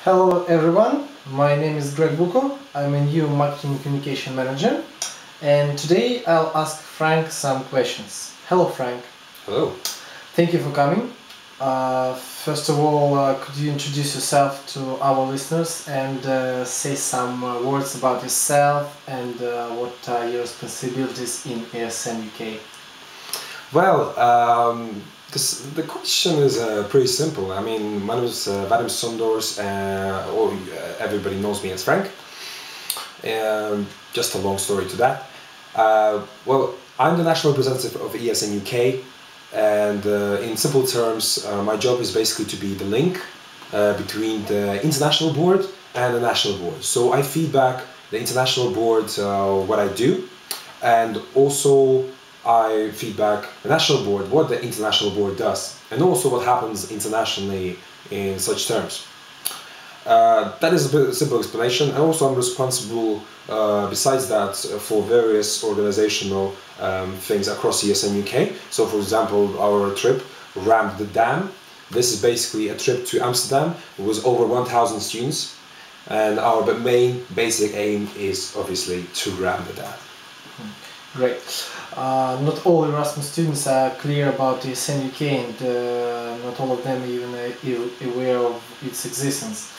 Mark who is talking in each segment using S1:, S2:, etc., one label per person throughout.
S1: Hello everyone, my name is Greg Buko. I'm a new marketing communication manager, and today I'll ask Frank some questions. Hello Frank.
S2: Hello.
S1: Thank you for coming. First of all, could you introduce yourself to our listeners and say some words about yourself and what are your responsibilities in ESN UK?
S2: Well, the question is pretty simple. I mean, my name is Vadim Sondors, or everybody knows me as Frank. Just a long story to that. Well, I'm the national representative of ESN UK, and in simple terms, my job is basically to be the link between the international board and the national board. So I feedback the international board what I do, and also I feedback the national board what the international board does, and also what happens internationally in such terms. That is a simple explanation, and also I'm responsible, besides that, for various organizational things across ESN UK. So for example, our trip, Ramp the Dam. This is basically a trip to Amsterdam. It was over 1,000 students, and our main basic aim is obviously to ram the dam.
S1: Great. Not all Erasmus students are clear about ESN UK, and not all of them even aware of its existence.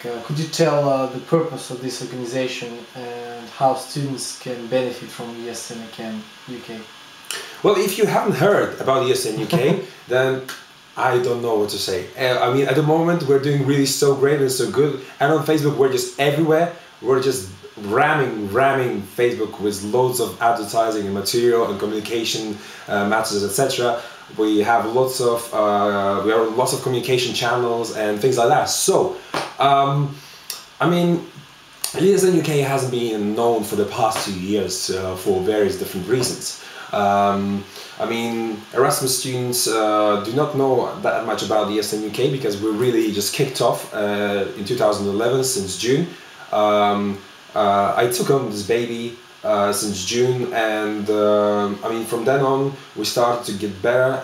S1: Could you tell the purpose of this organization and how students can benefit from ESN UK?
S2: Well, if you haven't heard about ESN UK, then I don't know what to say. I mean, at the moment we're doing really so great and so good, and on Facebook we're just everywhere. We're just ramming Facebook with loads of advertising and material and communication matters, etc. We have lots of communication channels and things like that. So, I mean, ESN UK hasn't been known for the past 2 years for various different reasons. I mean, Erasmus students do not know that much about the ESN UK because we really just kicked off in 2011 since June. I took on this baby since June, and I mean, from then on we started to get better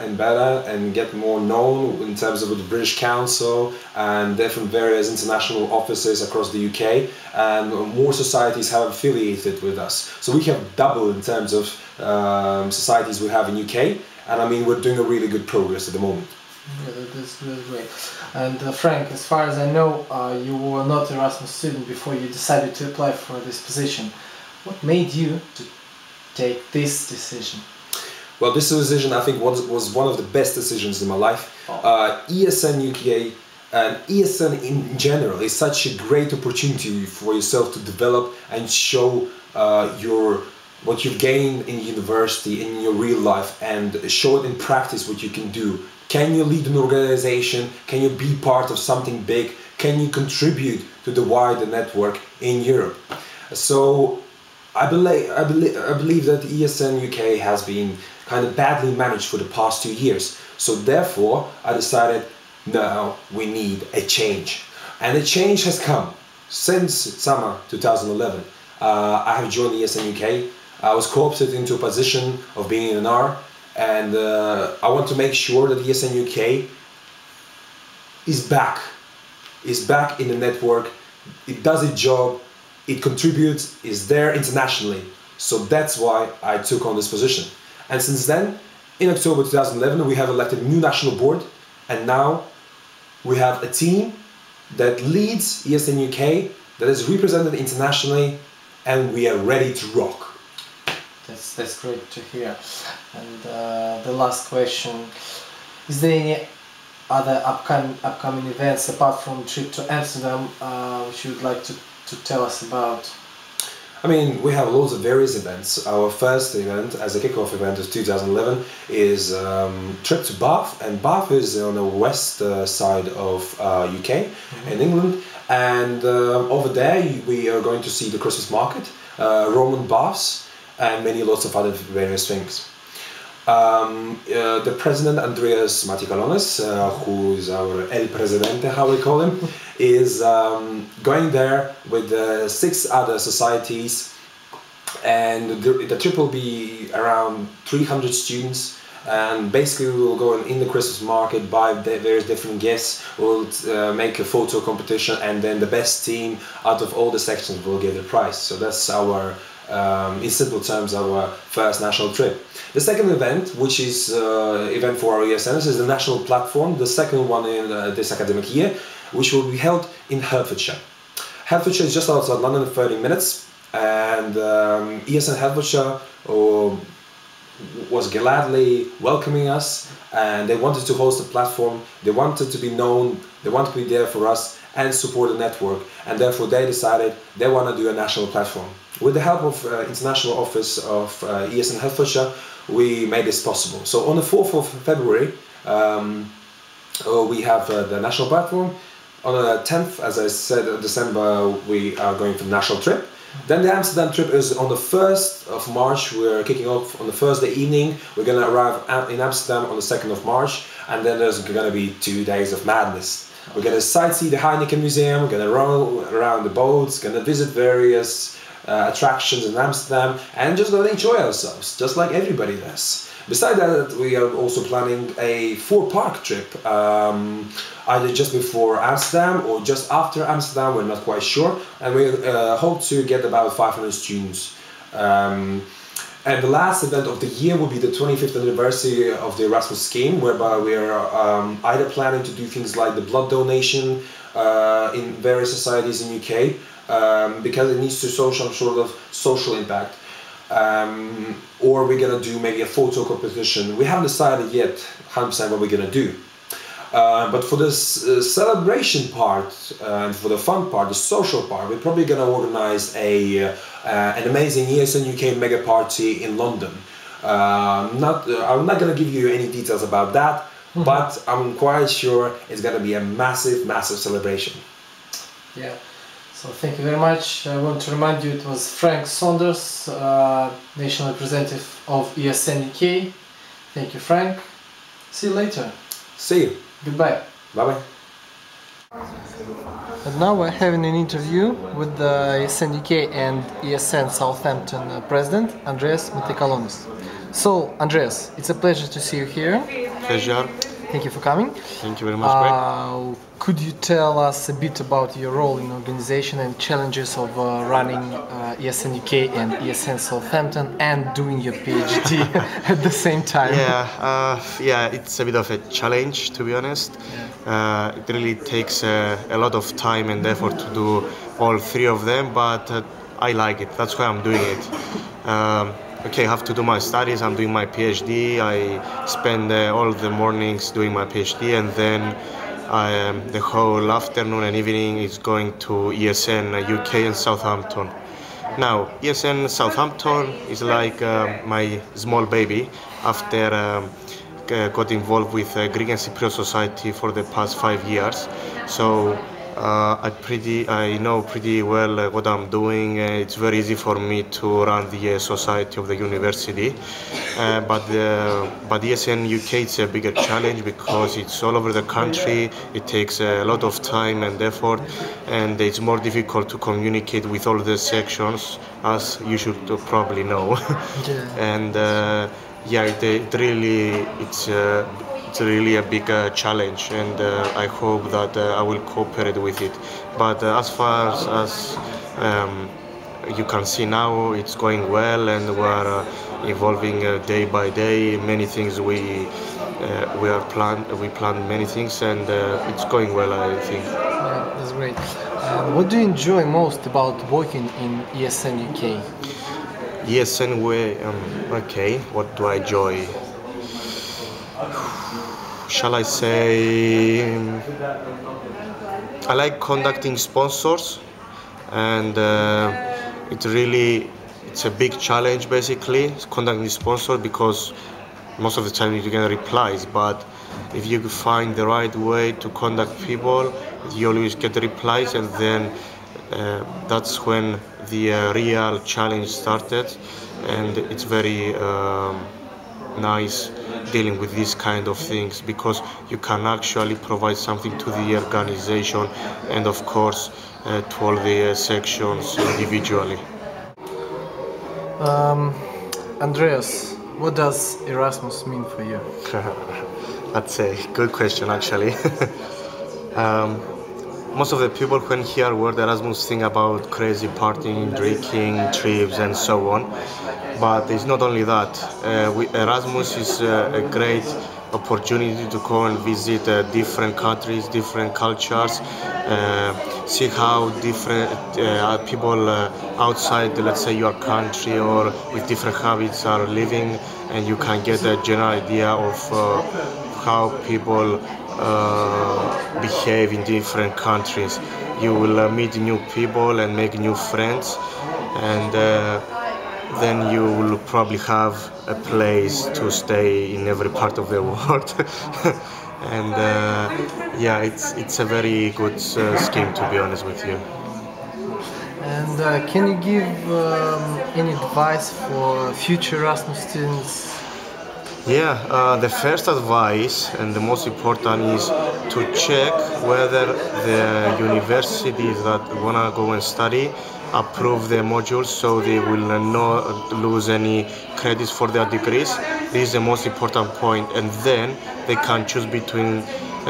S2: and get more known in terms of the British Council and different various international offices across the UK, and more societies have affiliated with us. So we have doubled in terms of societies we have in UK, and I mean, we're doing a really good progress at the moment.
S1: Yeah, that's great. And Frank, as far as I know, you were not an Erasmus student before you decided to apply for this position. What made you to take this decision?
S2: Well, this decision I think was one of the best decisions in my life. ESN UK and ESN in general is such a great opportunity for yourself to develop and show what you've gained in university, in your real life, and show it in practice what you can do. Can you lead an organization? Can you be part of something big? Can you contribute to the wider network in Europe? So I believe that ESN UK has been kind of badly managed for the past 2 years. So therefore I decided, now we need a change. And a change has come since summer 2011. I have joined ESN UK. I was co-opted into a position of being an R, and I want to make sure that ESN UK is back in the network. It does its job, it contributes, is there internationally. So that's why I took on this position. And since then, in October 2011, we have elected a new national board, and now we have a team that leads ESN UK, that is represented internationally, and we are ready to rock.
S1: That's great to hear. And the last question, is there any other upcoming events apart from trip to Amsterdam which you would like to tell us about?
S2: I mean, we have loads of various events. Our first event, as a kickoff event of 2011, is trip to Bath, and Bath is on the west side of UK in England, and over there we are going to see the Christmas market, Roman baths, and lots of other various things. The president, Andreas Matikalonis, who is our El Presidente, how we call him, is going there with 6 other societies, and the trip will be around 300 students, and basically we will go in the Christmas market, buy various different gifts, we'll make a photo competition, and then the best team out of all the sections will get the prize. So that's our, in simple terms, our first national trip. The second event, which is event for our ESNs, is the national platform, the second one in this academic year, which will be held in Hertfordshire. Hertfordshire is just outside London, 30 minutes, and ESN Hertfordshire was gladly welcoming us, and they wanted to host a platform, they wanted to be known, they wanted to be there for us and support the network, and therefore they decided they want to do a national platform. With the help of International Office of ESN Hertfordshire, we made this possible. So on the 4th of February, we have the national platform. On the 10th, as I said, of December, we are going for the national trip. Then the Amsterdam trip is on the 1st of March. We're kicking off on the Thursday evening. We're going to arrive in Amsterdam on the 2nd of March, and then there's going to be 2 days of madness. We're going to sightsee the Heineken Museum, we're going to roll around the boats, going to visit various attractions in Amsterdam, and just going to enjoy ourselves, just like everybody does. Besides that, we are also planning a 4-park trip, either just before Amsterdam or just after Amsterdam, we're not quite sure, and we hope to get about 500 students. And the last event of the year will be the 25th anniversary of the Erasmus scheme, whereby we are either planning to do things like the blood donation in various societies in UK, because it needs to social sort of social impact. Or we're gonna do maybe a photo competition. We haven't decided yet 100% what we're gonna do. But for this celebration part and for the fun part, the social part, we're probably gonna organize an amazing ESN UK mega party in London. I'm not gonna give you any details about that, but I'm quite sure it's gonna be a massive, massive celebration.
S1: Yeah. So thank you very much. I want to remind you it was Frank Saunders, national representative of ESN UK. Thank you, Frank. See you later.
S2: See you.
S1: Goodbye.
S2: Bye-bye.
S1: And now we're having an interview with the ESN UK and ESN Southampton President, Andreas Mitikalonis. So, Andreas, it's a pleasure to see you here.
S3: Pleasure.
S1: Thank you for coming.
S3: Thank you very much, Greg.
S1: Could you tell us a bit about your role in organization and challenges of running ESN UK and ESN Southampton and doing your PhD at the same time?
S3: Yeah, it's a bit of a challenge, to be honest. Yeah. It really takes a lot of time and effort to do all 3 of them, but I like it. That's why I'm doing it. Okay, I have to do my studies, I'm doing my PhD, I spend all the mornings doing my PhD, and then the whole afternoon and evening is going to ESN UK and Southampton. Now, ESN Southampton is like my small baby after got involved with Greek and Cypriot Society for the past 5 years. So I know pretty well what I'm doing. It's very easy for me to run the society of the university, but ESN UK it's a bigger challenge because it's all over the country. It takes a lot of time and effort, and it's more difficult to communicate with all the sections, as you should probably know. Yeah. And yeah, it's really a big challenge, and I hope that I will cooperate with it. But as far as you can see now, it's going well, and we are evolving day by day. Many things we plan many things, and it's going well, I think.
S1: Yeah, that's great. What do you enjoy most about working in ESN UK?
S3: ESN way, okay. What do I enjoy? Shall I say, I like conducting sponsors, and it's a big challenge basically, conducting sponsors, because most of the time you get replies, but if you find the right way to contact people, you always get replies, and then that's when the real challenge started, and it's very nice dealing with these kind of things, because you can actually provide something to the organization and of course to all the sections individually.
S1: Andreas, What does Erasmus mean for you?
S3: That's a good question, actually. Most of the people when hear word Erasmus think about crazy partying, drinking, trips, and so on. But it's not only that. Erasmus is a great opportunity to go and visit different countries, different cultures, see how different people outside, let's say, your country or with different habits are living, and you can get a general idea of how people behave in different countries. You will meet new people and make new friends, and then you will probably have a place to stay in every part of the world. And yeah, it's a very good scheme, to be honest with you.
S1: And can you give any advice for future Erasmus students?
S3: Yeah, the first advice and the most important is to check whether the universities that wanna go and study approve the modules, so they will not lose any credits for their degrees. This is the most important point, and then they can choose between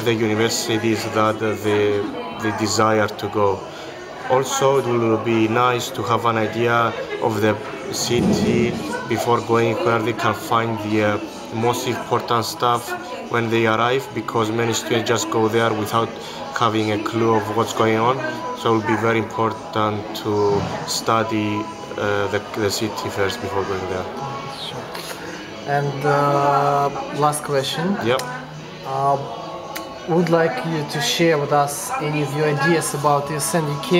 S3: the universities that they desire to go. Also, it will be nice to have an idea of the city before going, where they can find the most important stuff when they arrive, because many students just go there without having a clue of what's going on. So it will be very important to study the city first before going there.
S1: Sure. And last question.
S3: Yep.
S1: Would like you to share with us any of your ideas about ESN UK,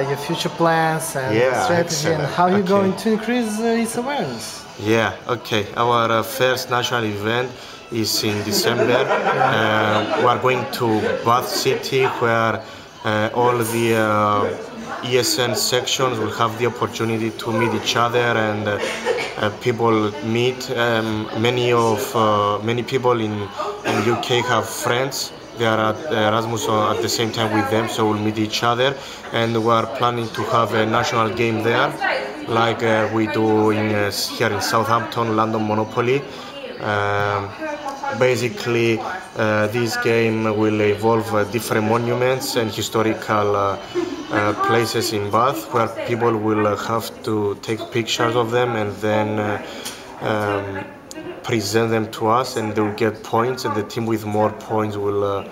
S1: your future plans and strategy, and how you're going to increase its awareness.
S3: Yeah, okay. Our first national event is in December. We are going to Bath City, where all the ESN sections will have the opportunity to meet each other, and people meet. Many people in UK have friends. They are at Erasmus at the same time with them, so we'll meet each other. And we are planning to have a national game there, like we do here in Southampton, London Monopoly. Basically, this game will involve different monuments and historical places in Bath, where people will have to take pictures of them and then present them to us, and they will get points, and the team with more points will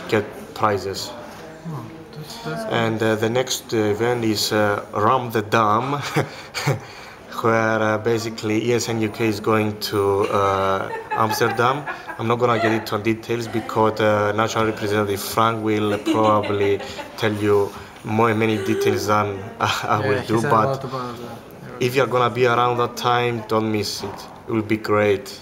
S3: get prizes. And the next event is Ram the Dam, where basically ESN UK is going to Amsterdam. I'm not gonna get into details because national representative Frank will probably tell you many details than I will do. But if you're gonna be around that time, don't miss it. It will be great.